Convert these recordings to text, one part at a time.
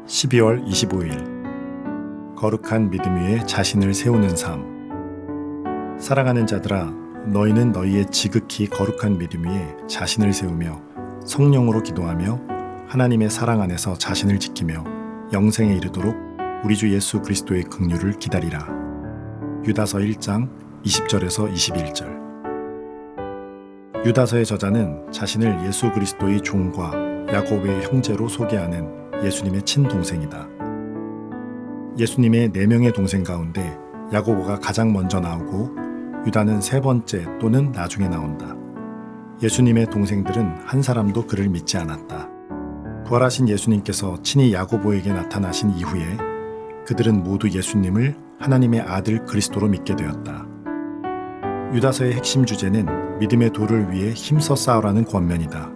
12월 25일 거룩한 믿음 위에 자신을 세우는 삶. 사랑하는 자들아, 너희는 너희의 지극히 거룩한 믿음 위에 자신을 세우며 성령으로 기도하며 하나님의 사랑 안에서 자신을 지키며 영생에 이르도록 우리 주 예수 그리스도의 긍휼을 기다리라. 유다서 1장 20절에서 21절. 유다서의 저자는 자신을 예수 그리스도의 종과 야고보의 형제로 소개하는 예수님의 친동생이다. 예수님의 4명의 동생 가운데 야고보가 가장 먼저 나오고 유다는 3번째 또는 나중에 나온다. 예수님의 동생들은 한 사람도 그를 믿지 않았다. 부활하신 예수님께서 친히 야고보에게 나타나신 이후에 그들은 모두 예수님을 하나님의 아들 그리스도로 믿게 되었다. 유다서의 핵심 주제는 믿음의 도를 위해 힘써 싸우라는 권면이다.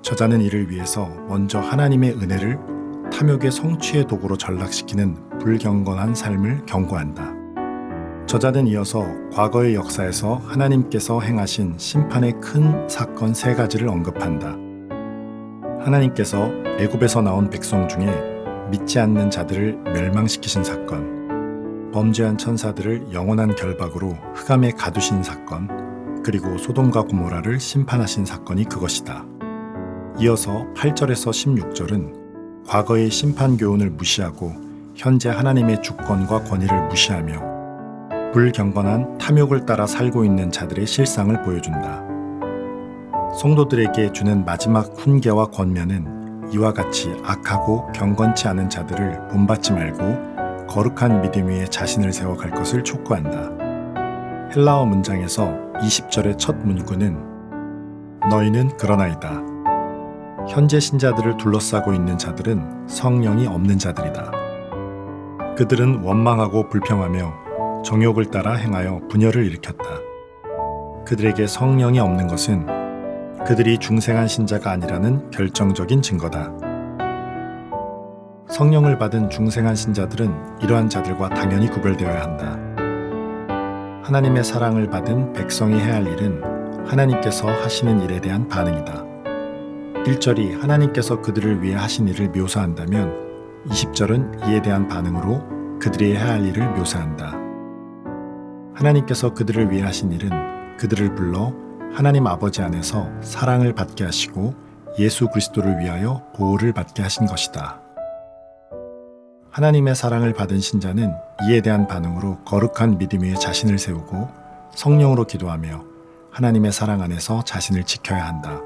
저자는 이를 위해서 먼저 하나님의 은혜를 탐욕의 성취의 도구로 전락시키는 불경건한 삶을 경고한다. 저자는 이어서 과거의 역사에서 하나님께서 행하신 심판의 큰 사건 3가지를 언급한다. 하나님께서 애굽에서 나온 백성 중에 믿지 않는 자들을 멸망시키신 사건, 범죄한 천사들을 영원한 결박으로 흑암에 가두신 사건, 그리고 소돔과 고모라를 심판하신 사건이 그것이다. 이어서 8절에서 16절은 과거의 심판 교훈을 무시하고 현재 하나님의 주권과 권위를 무시하며 불경건한 탐욕을 따라 살고 있는 자들의 실상을 보여준다. 성도들에게 주는 마지막 훈계와 권면은 이와 같이 악하고 경건치 않은 자들을 본받지 말고 거룩한 믿음 위에 자신을 세워갈 것을 촉구한다. 헬라어 문장에서 20절의 첫 문구는 너희는 그러나이다. 현재 신자들을 둘러싸고 있는 자들은 성령이 없는 자들이다. 그들은 원망하고 불평하며 정욕을 따라 행하여 분열을 일으켰다. 그들에게 성령이 없는 것은 그들이 중생한 신자가 아니라는 결정적인 증거다. 성령을 받은 중생한 신자들은 이러한 자들과 당연히 구별되어야 한다. 하나님의 사랑을 받은 백성이 해야 할 일은 하나님께서 하시는 일에 대한 반응이다. 1절이 하나님께서 그들을 위해 하신 일을 묘사한다면 20절은 이에 대한 반응으로 그들이 해야 할 일을 묘사한다. 하나님께서 그들을 위해 하신 일은 그들을 불러 하나님 아버지 안에서 사랑을 받게 하시고 예수 그리스도를 위하여 보호를 받게 하신 것이다. 하나님의 사랑을 받은 신자는 이에 대한 반응으로 거룩한 믿음 위에 자신을 세우고 성령으로 기도하며 하나님의 사랑 안에서 자신을 지켜야 한다.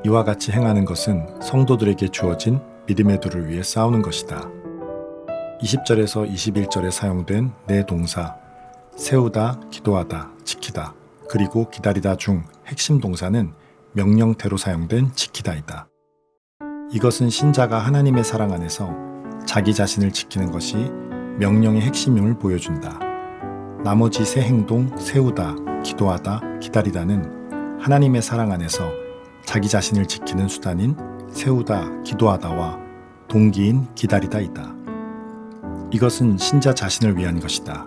이와 같이 행하는 것은 성도들에게 주어진 믿음의 도를 위해 싸우는 것이다. 20절에서 21절에 사용된 네 동사 세우다, 기도하다, 지키다, 그리고 기다리다 중 핵심 동사는 명령태로 사용된 지키다이다. 이것은 신자가 하나님의 사랑 안에서 자기 자신을 지키는 것이 명령의 핵심임을 보여준다. 나머지 세 행동 세우다, 기도하다, 기다리다는 하나님의 사랑 안에서 자기 자신을 지키는 수단인 세우다, 기도하다와 동기인 기다리다이다. 이것은 신자 자신을 위한 것이다.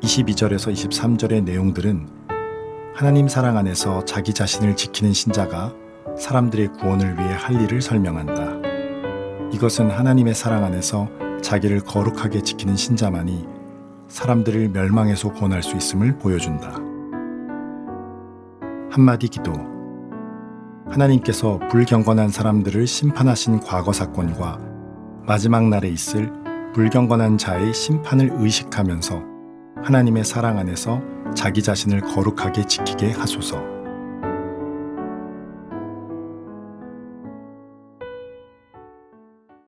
22절에서 23절의 내용들은 하나님 사랑 안에서 자기 자신을 지키는 신자가 사람들의 구원을 위해 할 일을 설명한다. 이것은 하나님의 사랑 안에서 자기를 거룩하게 지키는 신자만이 사람들을 멸망에서 구원할 수 있음을 보여준다. 한마디 기도. 하나님께서 불경건한 사람들을 심판하신 과거 사건과 마지막 날에 있을 불경건한 자의 심판을 의식하면서 하나님의 사랑 안에서 자기 자신을 거룩하게 지키게 하소서.